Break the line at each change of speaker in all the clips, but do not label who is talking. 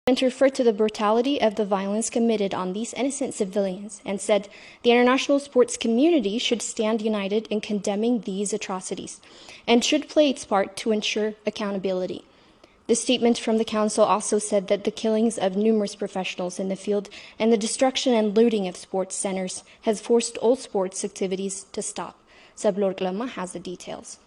And referred to the brutality of the violence committed on these innocent civilians and said the international sports community should stand united in condemning these atrocities and should play its part to ensure accountability. The statement from the Council also said that the killings of numerous professionals in the field and the destruction and looting of sports centers has forced all sports activities to stop. Sablor Glama has the details.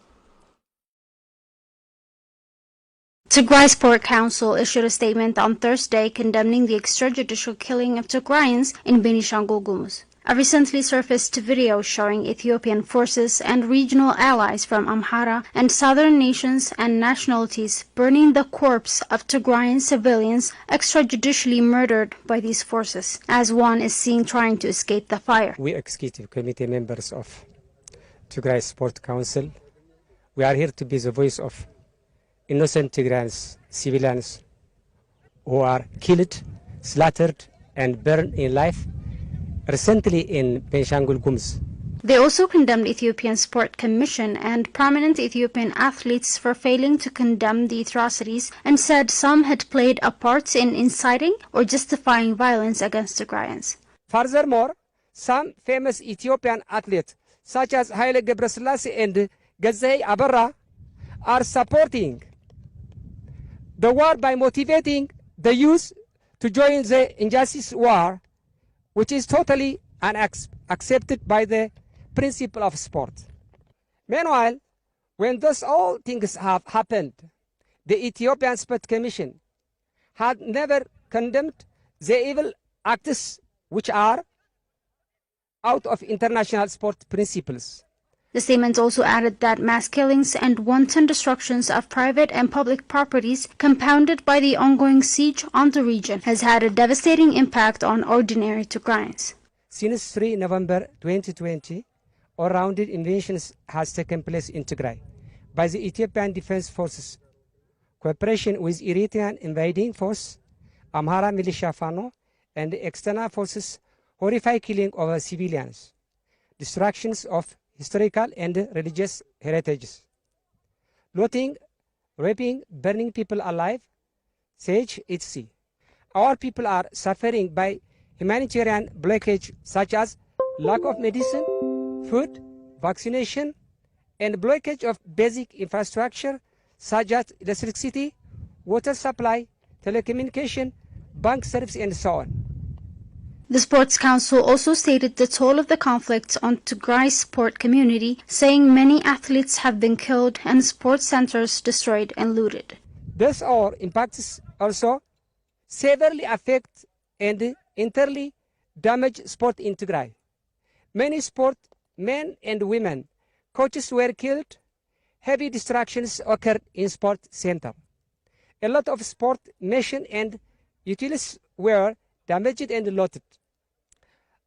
Tigrai Sport Council issued a statement on Thursday condemning the extrajudicial killing of Tigrayans in Benishangul Gumuz. A recently surfaced video showing Ethiopian forces and regional allies from Amhara and southern nations and nationalities burning the corpse of Tigrayan civilians extrajudicially murdered by these forces, as one is seen trying to escape the fire.
We executive committee members of Tigrai Sport Council, we are here to be the voice of innocent Tigrayans, civilians who are killed, slaughtered, and burned in life recently in Benishangul Gumuz.
They also condemned Ethiopian Sport Commission and prominent Ethiopian athletes for failing to condemn the atrocities and said some had played a part in inciting or justifying violence against Tigrayans.
Furthermore, some famous Ethiopian athletes such as Haile Gebrselassie and Gazei Abarra are supporting the war by motivating the youth to join the injustice war, which is totally unaccepted by the principle of sport. Meanwhile, when those all things have happened, the Ethiopian Sport Commission had never condemned the evil acts which are out of international sport principles.
The statement also added that mass killings and wanton destructions of private and public properties, compounded by the ongoing siege on the region, has had a devastating impact on ordinary Tigrayans.
Since 3 November 2020, all-rounded invasions has taken place in Tigray by the Ethiopian Defense Forces, cooperation with Eritrean invading force, Amhara militia Fano, and external forces, horrific killing of civilians, destructions of historical and religious heritages, looting, raping, burning people alive, siege, etc. Our people are suffering by humanitarian blockage such as lack of medicine, food, vaccination, and blockage of basic infrastructure such as electricity, water supply, telecommunication, bank service, and so on.
The Sports Council also stated the toll of the conflict on Tigray's sport community, saying many athletes have been killed and sports centers destroyed and looted.
This all impacts also severely affect and entirely damage sport in Tigray. Many sport men and women coaches were killed. Heavy destructions occurred in sport center. A lot of sport machine and utilities were damaged and looted.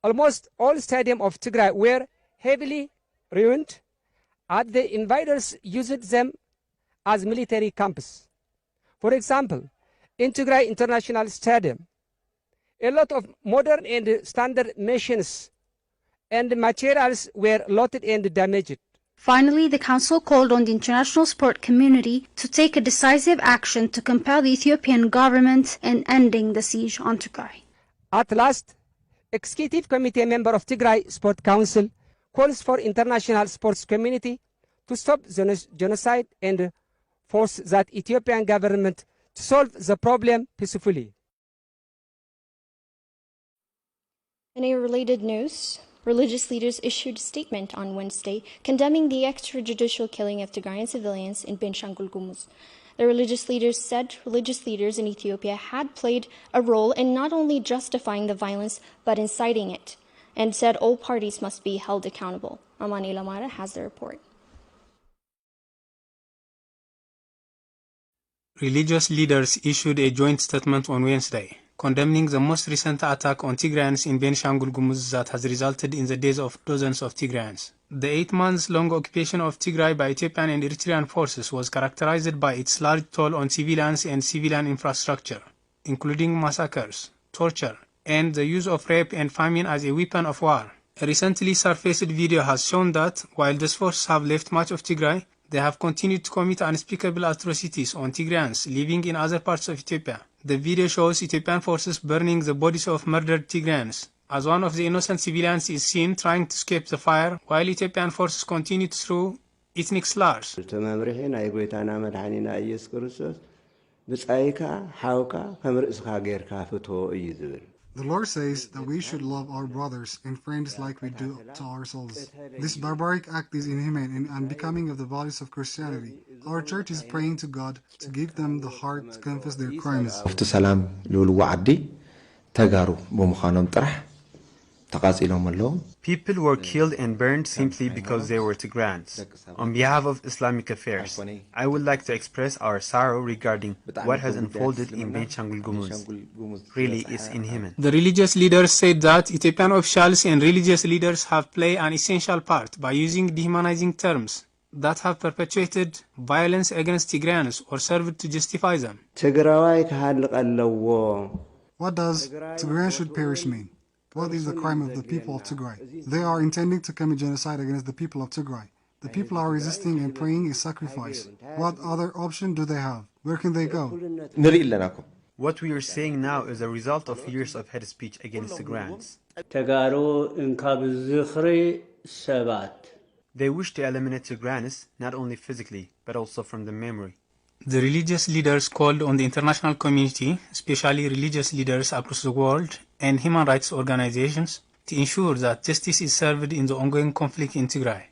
Almost all stadiums of Tigray were heavily ruined, as the invaders used them as military camps. For example, in Tigray International Stadium, a lot of modern and standard machines and materials were looted and damaged.
Finally, the Council called on the international sport community to take a decisive action to compel the Ethiopian government in ending the siege on Tigray.
At last, Executive Committee member of Tigray Sport Council calls for international sports community to stop genocide and force that Ethiopian government to solve the problem peacefully.
In a related news, religious leaders issued a statement on Wednesday condemning the extrajudicial killing of Tigrayan civilians in Benishangul Gumuz. The religious leaders said religious leaders in Ethiopia had played a role in not only justifying the violence but inciting it, and said all parties must be held accountable. Amani Lamara has the report.
Religious leaders issued a joint statement on Wednesday, condemning the most recent attack on Tigrayans in Benishangul Gumuz that has resulted in the deaths of dozens of Tigrayans. The 8-month-long occupation of Tigray by Ethiopian and Eritrean forces was characterized by its large toll on civilians and civilian infrastructure, including massacres, torture, and the use of rape and famine as a weapon of war. A recently surfaced video has shown that, while these forces have left much of Tigray, they have continued to commit unspeakable atrocities on Tigrayans living in other parts of Ethiopia. The video shows Ethiopian forces burning the bodies of murdered Tigrayans, as one of the innocent civilians is seen trying to escape the fire, while Ethiopian forces continue through ethnic slurs.
The Lord says that we should love our brothers and friends like we do to ourselves. This barbaric act is inhuman and unbecoming of the values of Christianity. Our church is praying to God to give them the heart to confess their crimes.
People were killed and burned simply because they were Tigrayans. On behalf of Islamic Affairs, I would like to express our sorrow regarding what has unfolded in Benishangul Gumuz. Really is inhuman.
The religious leaders said that Ethiopian officials and religious leaders have played an essential part by using dehumanizing terms that have perpetuated violence against Tigrayans or served to justify them.
What does Tigray should perish mean? What is the crime of the people of Tigray? They are intending to commit genocide against the people of Tigray. The people are resisting and praying a sacrifice. What other option do they have? Where can they go?
What we are saying now is a result of years of hate speech against Tigrayans. They wish to eliminate Tigrayans not only physically, but also from the memory.
The religious leaders called on the international community, especially religious leaders across the world and human rights organizations, to ensure that justice is served in the ongoing conflict in Tigray.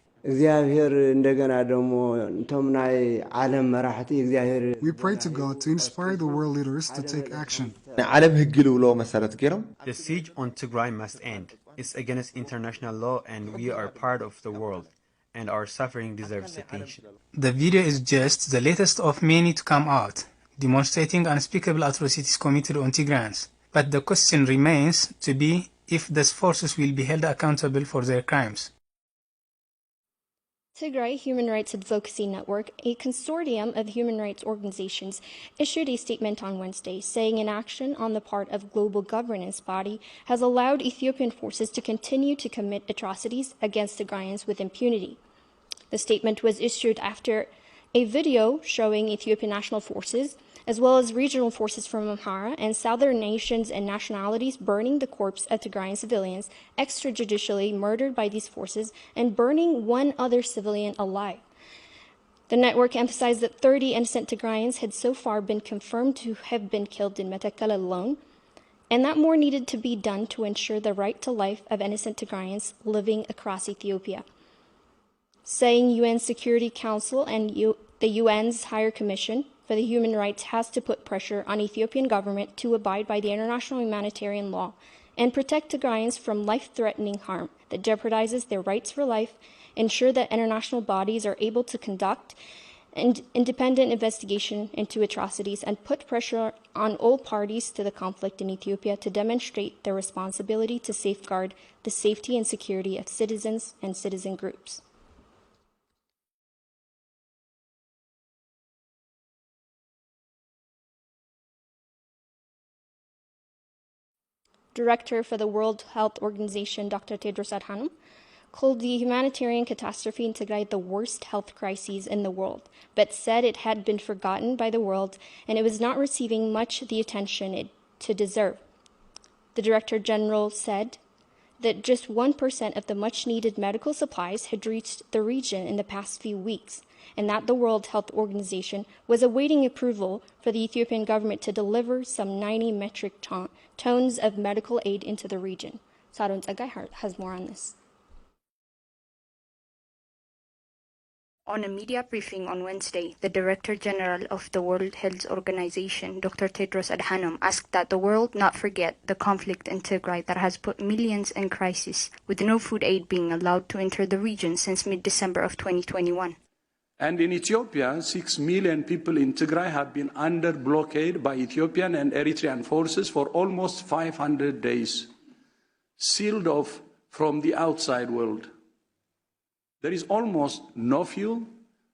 We pray to God to inspire the world leaders to take action.
The siege on Tigray must end. It's against international law and we are part of the world, and our suffering deserves attention.
The video is just the latest of many to come out, demonstrating unspeakable atrocities committed on Tigrayans. But the question remains to be if these forces will be held accountable for their crimes.
Tigray Human Rights Advocacy Network, a consortium of human rights organizations, issued a statement on Wednesday saying inaction on the part of global governance body has allowed Ethiopian forces to continue to commit atrocities against Tigrayans with impunity. The statement was issued after a video showing Ethiopian national forces, as well as regional forces from Amhara and southern nations and nationalities burning the corpse of Tigrayan civilians extrajudicially murdered by these forces and burning one other civilian alive. The network emphasized that 30 innocent Tigrayans had so far been confirmed to have been killed in Metakel alone, and that more needed to be done to ensure the right to life of innocent Tigrayans living across Ethiopia. Saying UN Security Council and the UN's Higher Commission for the Human Rights has to put pressure on Ethiopian government to abide by the international humanitarian law and protect Tigrayans from life-threatening harm that jeopardizes their rights for life, ensure that international bodies are able to conduct an independent investigation into atrocities, and put pressure on all parties to the conflict in Ethiopia to demonstrate their responsibility to safeguard the safety and security of citizens and citizen groups. Director for the World Health Organization, Dr. Tedros Adhanom, called the humanitarian catastrophe in Tigray the worst health crisis in the world, but said it had been forgotten by the world and it was not receiving much the attention it to deserve. The Director General said that just 1% of the much-needed medical supplies had reached the region in the past few weeks, and that the World Health Organization was awaiting approval for the Ethiopian government to deliver some 90 metric tons of medical aid into the region. Saron Tsagay has more on this.
On a media briefing on Wednesday, the Director General of the World Health Organization, Dr. Tedros Adhanom, asked that the world not forget the conflict in Tigray that has put millions in crisis, with no food aid being allowed to enter the region since mid-December of 2021.
And in Ethiopia, 6 million people in Tigray have been under blockade by Ethiopian and Eritrean forces for almost 500 days, sealed off from the outside world. There is almost no fuel,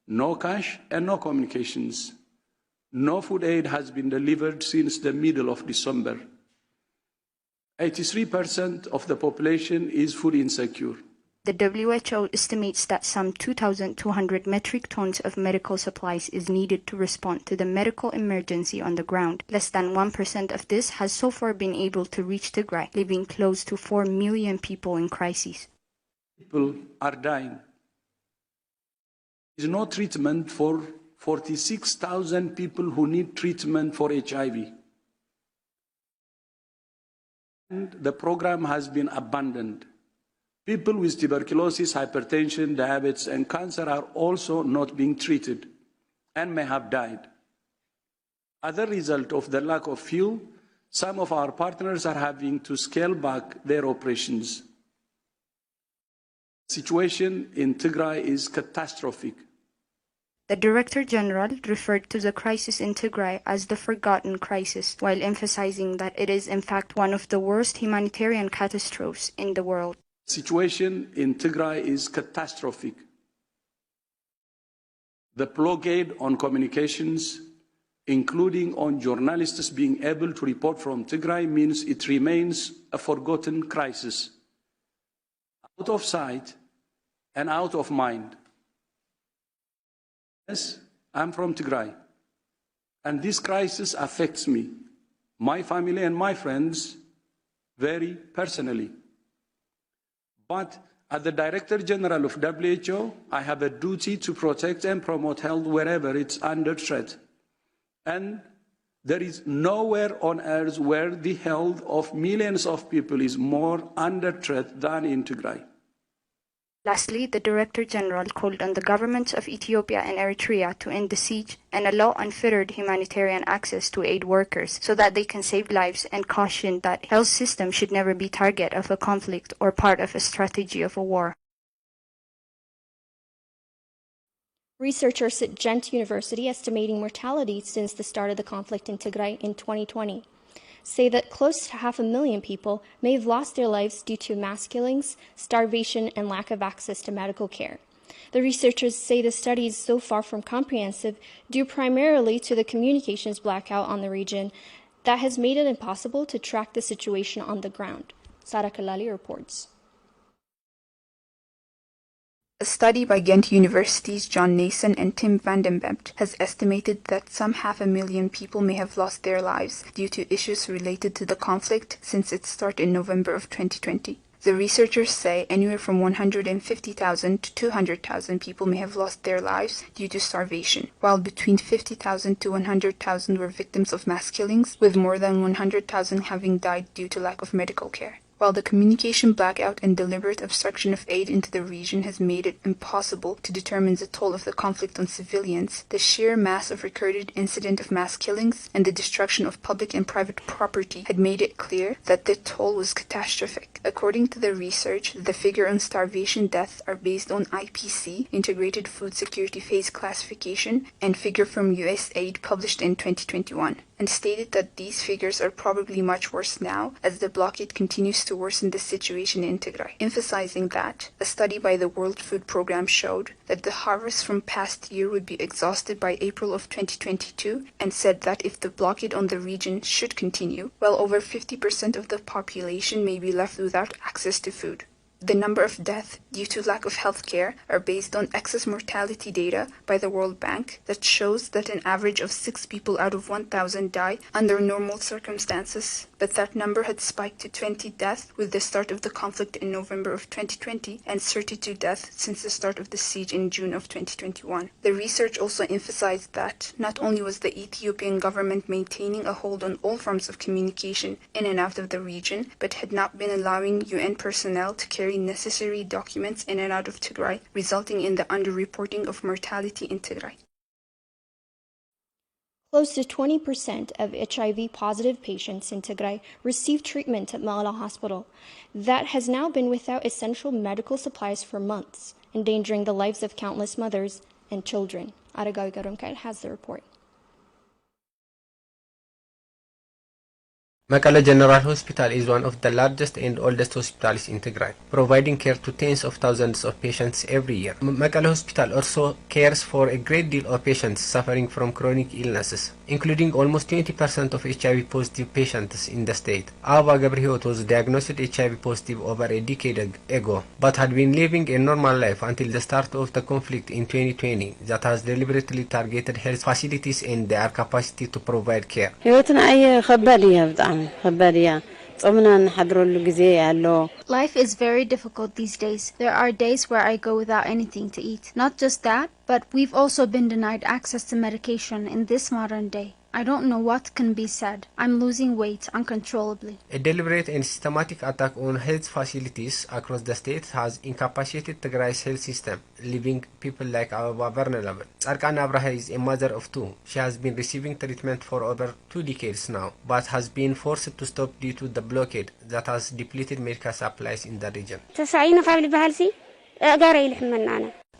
no cash, and no communications. No food aid has been delivered since the middle of December. 83% of the population is food insecure.
The WHO estimates that some 2,200 metric tons of medical supplies is needed to respond to the medical emergency on the ground. Less than 1% of this has so far been able to reach Tigray, leaving close to 4 million people in crisis.
People are dying. There is no treatment for 46,000 people who need treatment for HIV. And the program has been abandoned. People with tuberculosis, hypertension, diabetes, and cancer are also not being treated and may have died. As a result of the lack of fuel, some of our partners are having to scale back their operations. The situation in Tigray is catastrophic.
The Director General referred to the crisis in Tigray as the forgotten crisis, while emphasizing that it is in fact one of the worst humanitarian catastrophes in the world.
The situation in Tigray is catastrophic. The blockade on communications, including on journalists being able to report from Tigray, means it remains a forgotten crisis, out of sight and out of mind. Yes, I'm from Tigray, and this crisis affects me, my family, and my friends very personally. But as the Director General of WHO, I have a duty to protect and promote health wherever it's under threat. And there is nowhere on earth where the health of millions of people is more under threat than in Tigray.
Lastly, the Director General called on the governments of Ethiopia and Eritrea to end the siege and allow unfettered humanitarian access to aid workers so that they can save lives, and cautioned that health systems should never be target of a conflict or part of a strategy of a war.
Researchers at Ghent University, estimating mortality since the start of the conflict in Tigray in 2020, say that close to 500,000 people may have lost their lives due to mass killings, starvation, and lack of access to medical care. The researchers say the study is so far from comprehensive due primarily to the communications blackout on the region that has made it impossible to track the situation on the ground. Sara Kalali reports.
A study by Ghent University's John Nason and Tim van den Bemt has estimated that some 500,000 people may have lost their lives due to issues related to the conflict since its start in November of 2020. The researchers say anywhere from 150,000 to 200,000 people may have lost their lives due to starvation, while between 50,000 to 100,000 were victims of mass killings, with more than 100,000 having died due to lack of medical care. While the communication blackout and deliberate obstruction of aid into the region has made it impossible to determine the toll of the conflict on civilians, the sheer mass of recorded incident of mass killings and the destruction of public and private property had made it clear that the toll was catastrophic. According to the research, the figure on starvation deaths are based on IPC, Integrated Food Security Phase Classification, and figure from USAID published in 2021, and stated that these figures are probably much worse now as the blockade continues to worsen the situation in Tigray, emphasizing that a study by the World Food Programme showed that the harvest from past year would be exhausted by April of 2022, and said that if the blockade on the region should continue, well over 50% of the population may be left without access to food. The number of deaths due to lack of health care are based on excess mortality data by the World Bank that shows that an average of 6 people out of 1,000 die under normal circumstances, but that number had spiked to 20 deaths with the start of the conflict in November of 2020 and 32 deaths since the start of the siege in June of 2021. The research also emphasized that not only was the Ethiopian government maintaining a hold on all forms of communication in and out of the region, but had not been allowing UN personnel to carry necessary documents in and out of Tigray, resulting in the underreporting of mortality in Tigray.
Close to 20% of HIV-positive patients in Tigray receive treatment at Mala Hospital. That has now been without essential medical supplies for months, endangering the lives of countless mothers and children. Aragawi Garumkail has the report.
Mekelle General Hospital is one of the largest and oldest hospitals in Tigray, providing care to tens of thousands of patients every year. Mekelle Hospital also cares for a great deal of patients suffering from chronic illnesses. including almost 20% of HIV-positive patients in the state. Ava Gabriel was diagnosed HIV-positive over a decade ago, but had been living a normal life until the start of the conflict in 2020 that has deliberately targeted health facilities and their capacity to provide care.
Life is very difficult these days. There are days where I go without anything to eat. Not just that, but we've also been denied access to medication in this modern day. I don't know what can be said. I'm losing weight uncontrollably.
A deliberate and systematic attack on health facilities across the state has incapacitated Tigray's health system, leaving people like Ava vulnerable. Arkan Abraha is a mother of two. She has been receiving treatment for over 2 decades now, but has been forced to stop due to the blockade that has depleted medical supplies in the region.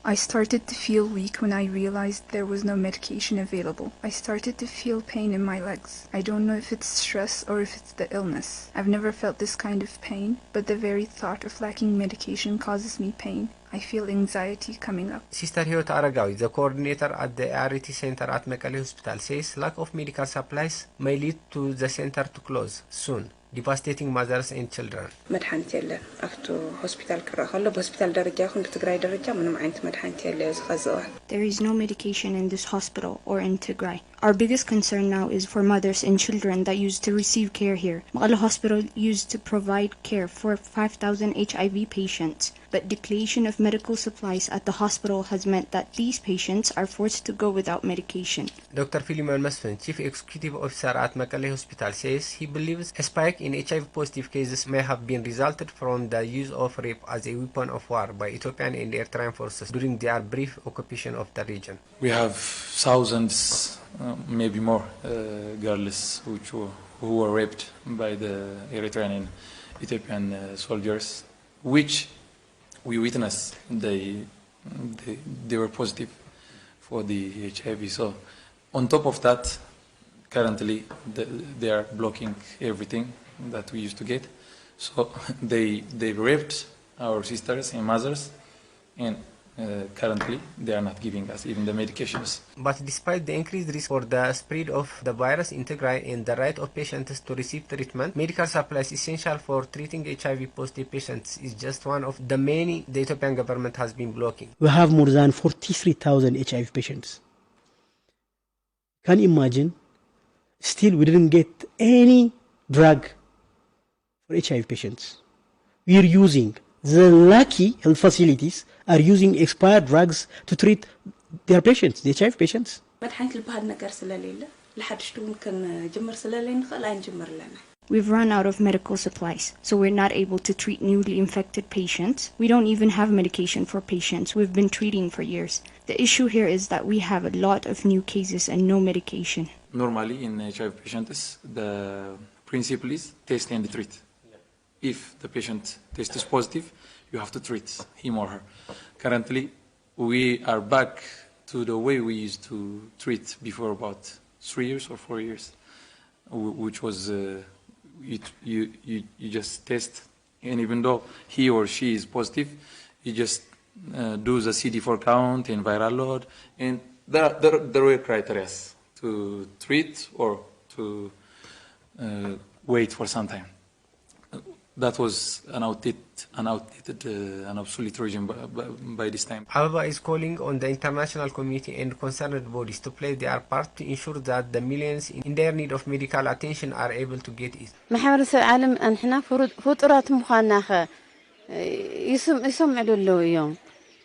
I started to feel weak when I realized there was no medication available. I started to feel pain in my legs. I don't know if it's stress or if it's the illness. I've never felt this kind of pain, but the very thought of lacking medication causes me pain. I feel anxiety coming up.
Sister Hiot Aragawi, the coordinator at the ART Center at Mekelle Hospital, says lack of medical supplies may lead to the center to close soon, devastating mothers and children.
መድኃኒት የለን ኣብቲ ሆስፒታል ክረአ ከሎ በሆስፒታል ደረጃ ይኹን ብትግራይ ደረጃ ምንም ዓይነት መድኃኒት የለ ዝኸዝዋ.
There is no medication in this hospital or in Tigray. Our biggest concern now is for mothers and children that used to receive care here. Mekelle Hospital used to provide care for 5,000 HIV patients, but depletion of medical supplies at the hospital has meant that these patients are forced to go without medication.
Dr. Philemon Masfin, Chief Executive Officer at Mekelle Hospital, says he believes a spike in HIV-positive cases may have been resulted from the use of rape as a weapon of war by Ethiopian and Eritrean forces during their brief occupation of the region.
We have thousands, maybe more, girls who were raped by the Eritrean and Ethiopian soldiers, which we witnessed they were positive for the HIV. So on top of that, currently they are blocking everything that we used to get. So they raped our sisters and mothers, and currently they are not giving us even the medications.
But despite the increased risk for the spread of the virus in Tigray and the right of patients to receive treatment, medical supplies essential for treating HIV-positive patients is just one of the many the Ethiopian government has been blocking.
We have more than 43,000 HIV patients. Can you imagine? Still, we didn't get any drug for HIV patients. We are using the lucky health facilities are using expired drugs to treat their patients, the HIV patients.
We've run out of medical supplies, so we're not able to treat newly infected patients. We don't even have medication for patients we've been treating for years. The issue here is that we have a lot of new cases and no medication.
Normally in HIV patients, the principle is test and treat. If the patient test is positive, you have to treat him or her. Currently, we are back to the way we used to treat before about 3 years or 4 years, which was you just test, and even though he or she is positive, you just do the CD4 count and viral load, and there were criteria to treat or to wait for some time. That was an outdated, an obsolete regime by this time.
Ababa is calling on the international community and concerned bodies to play their part to ensure that the millions in their need of medical attention are able to get it.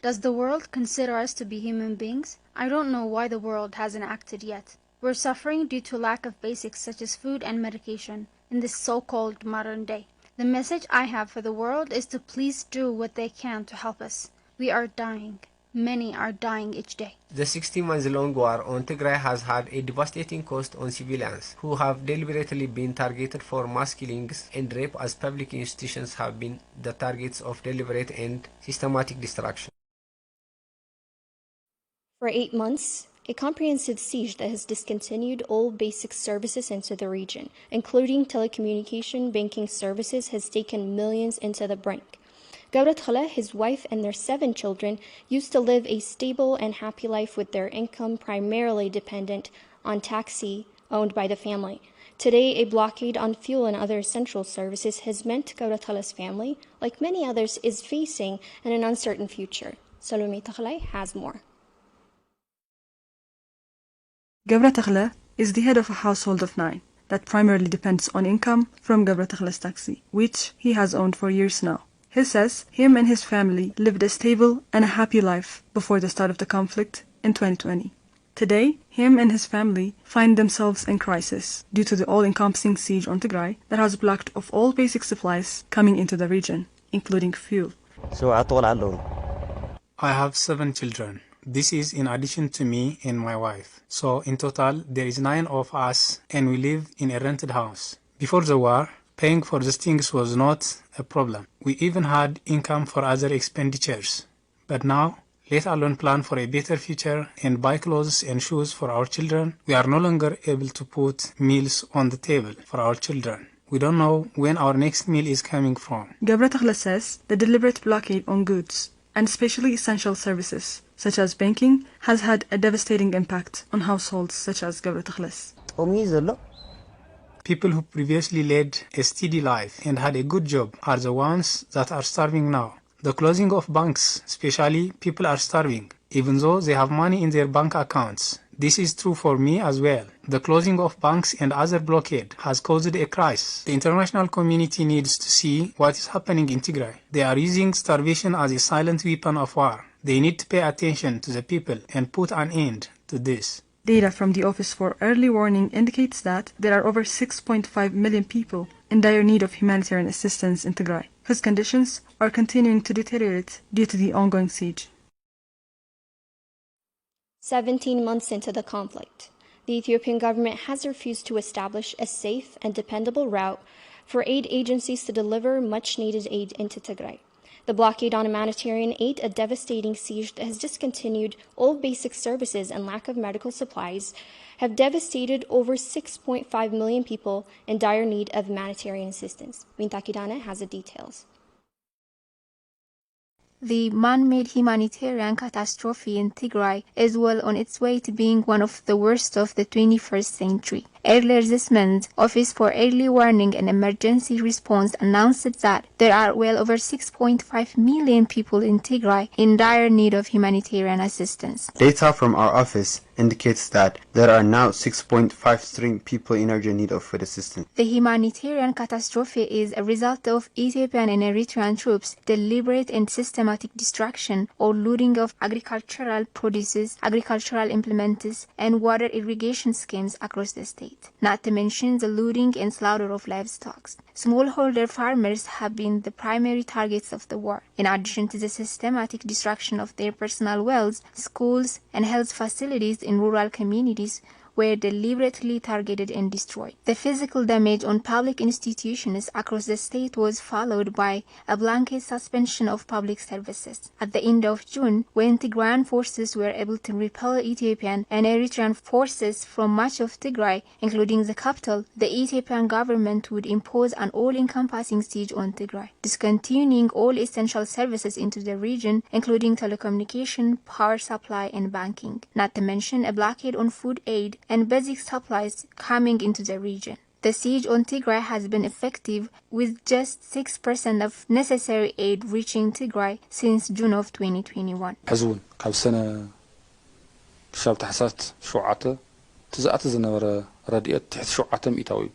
Does the world consider us to be human beings? I don't know why the world hasn't acted yet. We're suffering due to lack of basics such as food and medication in this so-called modern day. The message I have for the world is to please do what they can to help us. We are dying. Many are dying each day.
The 60-month-long war on Tigray has had a devastating cost on civilians who have deliberately been targeted for mass killings and rape, as public institutions have been the targets of deliberate and systematic destruction.
For 8 months, a comprehensive siege that has discontinued all basic services into the region, including telecommunication, banking services, has taken millions into the brink. Gawrat Khala, his wife, and their 7 children used to live a stable and happy life with their income primarily dependent on taxi owned by the family. Today, a blockade on fuel and other essential services has meant Gabratala's family, like many others, is facing an uncertain future. Salome Tigrai has more.
Gabra is the head of a household of 9 that primarily depends on income from Gabra taxi, which he has owned for years now. He says him and his family lived a stable and a happy life before the start of the conflict in 2020. Today, him and his family find themselves in crisis due to the all-encompassing siege on Tigray that has blocked off all basic supplies coming into the region, including fuel.
I have 7 children. This is in addition to me and my wife. So in total, there is 9 of us and we live in a rented house. Before the war, paying for these things was not a problem. We even had income for other expenditures. But now, let alone plan for a better future and buy clothes and shoes for our children, we are no longer able to put meals on the table for our children. We don't know when our next meal is coming from.
Gabra says the deliberate blockade on goods, and especially essential services, such as banking, has had a devastating impact on households such as Gabra
People who previously led a steady life and had a good job are the ones that are starving now. The closing of banks, especially, people are starving, even though they have money in their bank accounts. This is true for me as well. The closing of banks and other blockade has caused a crisis. The international community needs to see what is happening in Tigray. They are using starvation as a silent weapon of war. They need to pay attention to the people and put an end to this.
Data from the Office for Early Warning indicates that there are over 6.5 million people in dire need of humanitarian assistance in Tigray, whose conditions are continuing to deteriorate due to the ongoing siege.
17 months into the conflict, the Ethiopian government has refused to establish a safe and dependable route for aid agencies to deliver much-needed aid into Tigray. The blockade on humanitarian aid, a devastating siege that has discontinued all basic services and lack of medical supplies, have devastated over 6.5 million people in dire need of humanitarian assistance. Wintakidana has the details.
The man-made humanitarian catastrophe in Tigray is well on its way to being one of the worst of the 21st century. Earlier this month, Office for Early Warning and Emergency Response announced that there are well over 6.5 million people in Tigray in dire need of humanitarian assistance.
Data from our office indicates that there are now 6.53 people in urgent need of food assistance.
The humanitarian catastrophe is a result of Ethiopian and Eritrean troops' deliberate and systematic destruction or looting of agricultural produces, agricultural implements, and water irrigation schemes across the state. Not to mention the looting and slaughter of livestock. Smallholder farmers have been the primary targets of the war, in addition to the systematic destruction of their personal wells, schools, and health facilities in rural communities were deliberately targeted and destroyed. The physical damage on public institutions across the state was followed by a blanket suspension of public services. At the end of June, when Tigrayan forces were able to repel Ethiopian and Eritrean forces from much of Tigray, including the capital, the Ethiopian government would impose an all-encompassing siege on Tigray, discontinuing all essential services into the region, including telecommunication, power supply, and banking, not to mention a blockade on food aid and basic supplies coming into the region. The siege on Tigray has been effective, with just 6% of necessary aid reaching Tigray since June of 2021.
حزون ካብ ሰነ ክሳብ ታሕሳስ 7 ትዝኣተ ዝነበረ ረድኤት ትሕቲ 7 ሚእታዊ እዩ።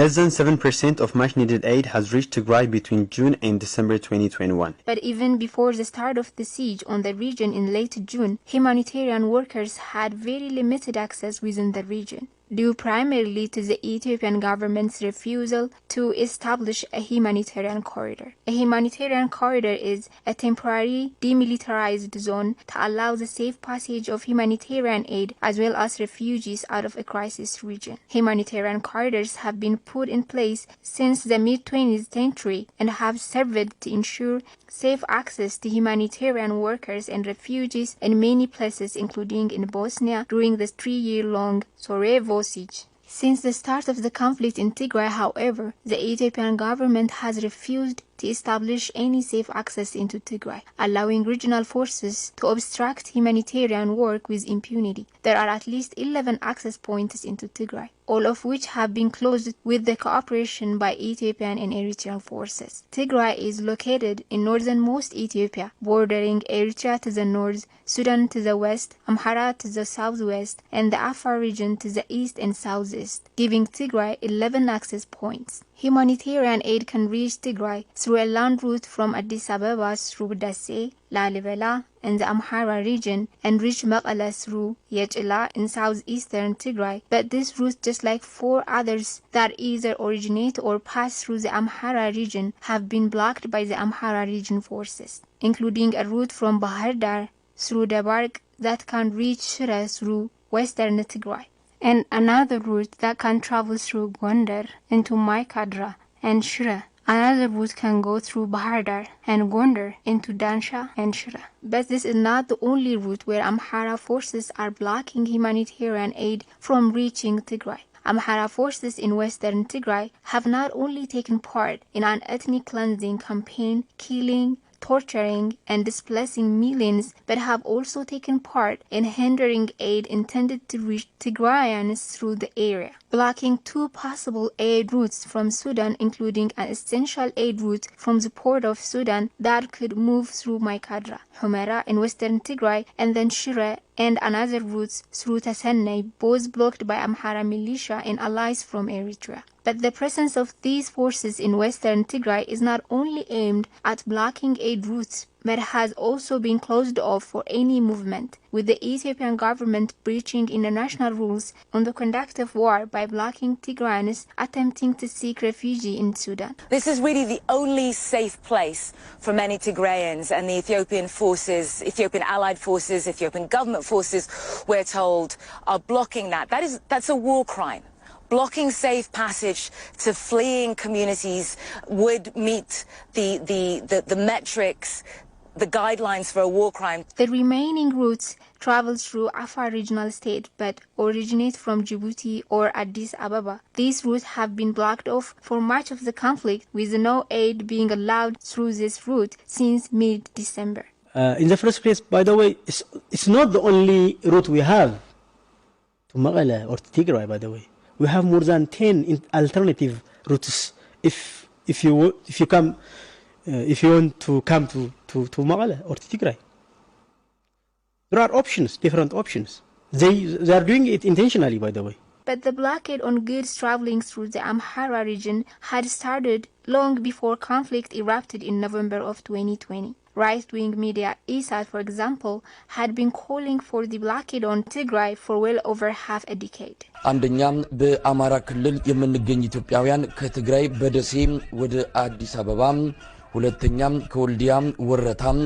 Less than 7% of much-needed aid has reached Tigray between June and December 2021.
But even before the start of the siege on the region in late June, humanitarian workers had very limited access within the region, due primarily to the Ethiopian government's refusal to establish a humanitarian corridor. A humanitarian corridor is a temporary demilitarized zone to allow the safe passage of humanitarian aid as well as refugees out of a crisis region. Humanitarian corridors have been put in place since the mid-20th century and have served to ensure safe access to humanitarian workers and refugees in many places, including in Bosnia during the 3-year-long Sarajevo siege.
Since the start of the conflict in Tigray, however, the Ethiopian government has refused to establish any safe access into Tigray, allowing regional forces to obstruct humanitarian work with impunity. There are at least 11 access points into Tigray, all of which have been closed with the cooperation by Ethiopian and Eritrean forces. Tigray is located in northernmost Ethiopia, bordering Eritrea to the north, Sudan to the west, Amhara to the southwest, and the Afar region to the east and southeast, giving Tigray 11 access points. Humanitarian aid can reach Tigray through a land route from Addis Ababa through Dasse, Lalibela, and the Amhara region, and reach Mekelle through Yechila in southeastern Tigray. But this route, just like 4 others that either originate or pass through the Amhara region, have been blocked by the Amhara region forces, including a route from Bahar Dar through Debark that can reach Shire through western Tigray, and another route that can travel through Gondar into Maikadra and Shire. Another route can go through Bahar Dar and Gondar into Dansha and Shire. But this is not the only route where Amhara forces are blocking humanitarian aid from reaching Tigray. Amhara forces in western Tigray have not only taken part in an ethnic cleansing campaign, killing, torturing, and displacing millions, but have also taken part in hindering aid intended to reach Tigrayans through the area, blocking 2 possible aid routes from Sudan, including an essential aid route from the port of Sudan that could move through Maikadra, Humera in western Tigray, and then Shire, and another route through Tasenne, both blocked by Amhara militia and allies from Eritrea. But the presence of these forces in western Tigray is not only aimed at blocking aid routes, but has also been closed off for any movement, with the Ethiopian government breaching international rules on the conduct of war by blocking Tigrayans attempting to seek refuge in Sudan.
This is really the only safe place for many Tigrayans, and the Ethiopian forces, Ethiopian allied forces, Ethiopian government forces, we're told, are blocking that. That's a war crime. Blocking safe passage to fleeing communities would meet the metrics, the guidelines for a war crime.
The remaining routes travel through Afar regional state but originate from Djibouti or Addis Ababa. These routes have been blocked off for much of the conflict, with no aid being allowed through this route since mid-December.
In the first place, by the way, it's not the only route we have to Mekelle or to Tigray, by the way. We have more than 10 alternative routes. If you want to come to Mekelle or to Tigray, there are options, different options. They are doing it intentionally, by the way.
But the blockade on goods traveling through the Amhara region had started long before conflict erupted in November of 2020. Right-wing media ISAT, for example, had been calling for the blockade on Tigray for well over half a decade.
አንደኛም በአማራ ክልል የምንገኝ ኢትዮጵያውያን ከትግራይ በደሴም ወደ አዲስ አበባ፣ ሁለተኛም ከወልዲያም ወረታም፣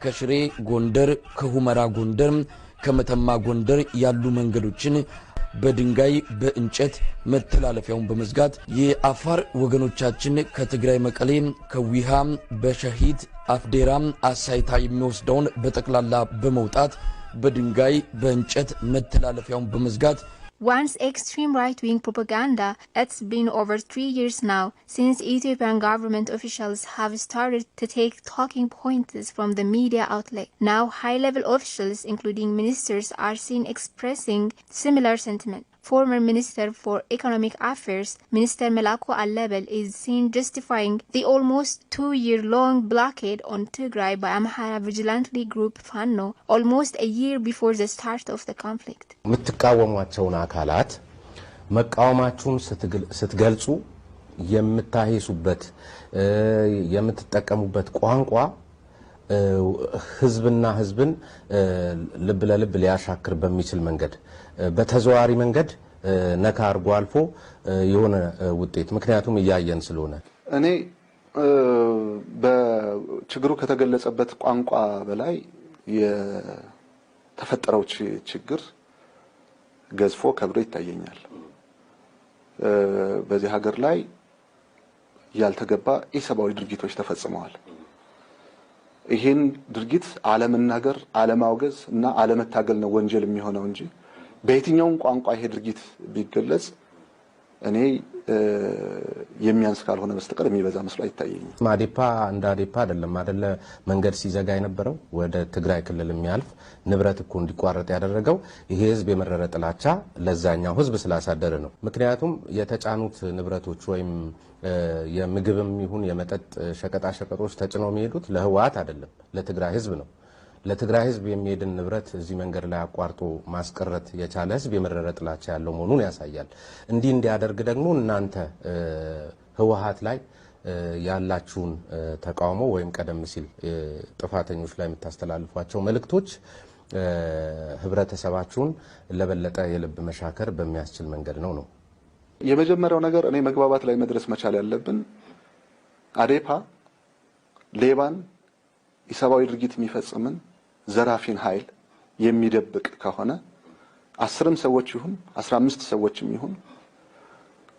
ከሽሬ ጎንደር፣ ከሁመራ ጎንደር፣ ከመተማ ጎንደር ያሉ መንገዶችን በድንጋይ በእንጨት መተላለፊያውን በመዝጋት የአፋር ወገኖቻችን ከትግራይ መቀሌ ከዊሃም በሸሂድ አፍዴራም አሳይታ የሚወስደውን በጠቅላላ በመውጣት በድንጋይ በእንጨት መተላለፊያውን በመዝጋት
Once extreme right-wing propaganda, it's been over 3 years now since Ethiopian government officials have started to take talking points from the media outlet. Now high-level officials, including ministers, are seen expressing similar sentiment. Former Minister for Economic Affairs, Minister Melako Allebel, is seen justifying the almost 2-year-long blockade on Tigray by Amhara vigilante group Fano almost a year before the start of the conflict.
የምትቃወሟቸውን አካላት መቃወማችሁን ስትገልጹ የምታሄሱበት የምትጠቀሙበት ቋንቋ ህዝብና ህዝብን ልብ ለልብ ሊያሻክር በሚችል መንገድ በተዘዋሪ መንገድ ነካ አርጎ አልፎ የሆነ ውጤት ምክንያቱም ያያየን ስለሆነ
እኔ በችግሩ ከተገለጸበት ቋንቋ በላይ የተፈጠረው ችግር ገዝፎ ከብሮ ይታየኛል። በዚህ ሀገር ላይ ያልተገባ ኢሰባዊ ድርጊቶች ተፈጽመዋል። ይሄን ድርጊት አለመናገር አለማውገዝ እና አለመታገል ነው ወንጀል የሚሆነው እንጂ በየትኛው ቋንቋ ይሄ ድርጊት ቢገለጽ እኔ የሚያንስ ካልሆነ በስተቀር የሚበዛ መስሎ አይታየኝም።
አዴፓ እንደ አዴፓ አይደለም አይደለ መንገድ ሲዘጋ የነበረው ወደ ትግራይ ክልል የሚያልፍ ንብረት እኮ እንዲቋረጥ ያደረገው ይሄ ህዝብ የመረረ ጥላቻ ለዛኛው ህዝብ ስላሳደረ ነው። ምክንያቱም የተጫኑት ንብረቶች ወይም የምግብም ይሁን የመጠጥ ሸቀጣ ሸቀጦች ተጭነው የሚሄዱት ለህወሓት አይደለም ለትግራይ ህዝብ ነው። ለትግራይ ህዝብ የሚሄድን ንብረት እዚህ መንገድ ላይ አቋርጦ ማስቀረት የቻለ ህዝብ የመረረ ጥላቻ ያለው መሆኑን ያሳያል። እንዲህ እንዲያደርግ ደግሞ እናንተ ህወሓት ላይ ያላችሁን ተቃውሞ ወይም ቀደም ሲል ጥፋተኞች ላይ የምታስተላልፏቸው መልእክቶች ህብረተሰባችሁን ለበለጠ የልብ መሻከር በሚያስችል መንገድ ነው።
የመጀመሪያው ነገር እኔ መግባባት ላይ መድረስ መቻል ያለብን አዴፓ ሌባን ኢሰባዊ ድርጊት የሚፈጽምን ዘራፊን ኃይል የሚደብቅ ከሆነ 10 ሰዎች ይሁን 15 ሰዎችም ይሁን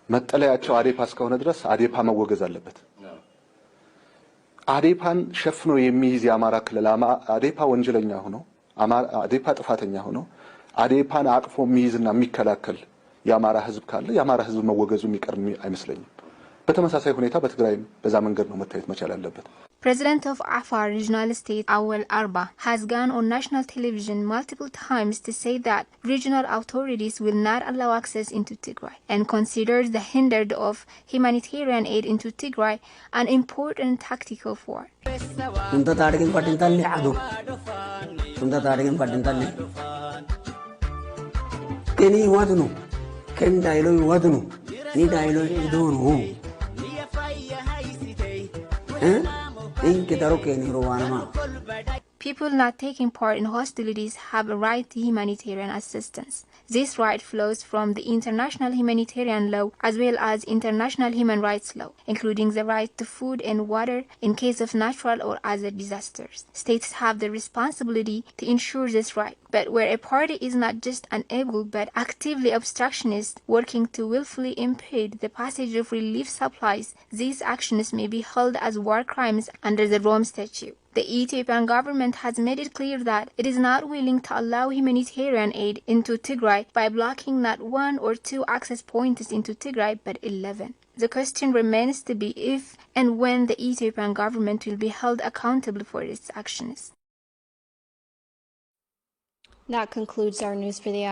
መጠለያቸው አዴፓ እስከሆነ ድረስ አዴፓ መወገዝ አለበት። አዴፓን ሸፍኖ የሚይዝ የአማራ ክልል አዴፓ ወንጀለኛ ሆኖ አዴፓ ጥፋተኛ ሆኖ አዴፓን አቅፎ የሚይዝና የሚከላከል የአማራ ህዝብ ካለ የአማራ ህዝብ መወገዙ የሚቀር አይመስለኝም። በተመሳሳይ ሁኔታ በትግራይም በዛ መንገድ ነው መታየት መቻል ያለበት።
President of Afar Regional State Awal Arba has gone on national television multiple times to say that regional authorities will not allow access into Tigray and considers the hindered of humanitarian aid into Tigray an important tactical foil. People not taking part in hostilities have a right to humanitarian assistance. This right flows from the international humanitarian law as well as international human rights law, including the right to food and water in case of natural or other disasters. States have the responsibility to ensure this right, but where a party is not just unable but actively obstructionist, working to willfully impede the passage of relief supplies, these actions may be held as war crimes under the Rome Statute. The Ethiopian government has made it clear that it is not willing to allow humanitarian aid into Tigray by blocking not 1 or 2 access points into Tigray but 11. The question remains to be if and when the Ethiopian government will be held accountable for its actions.
That concludes our news for the hour.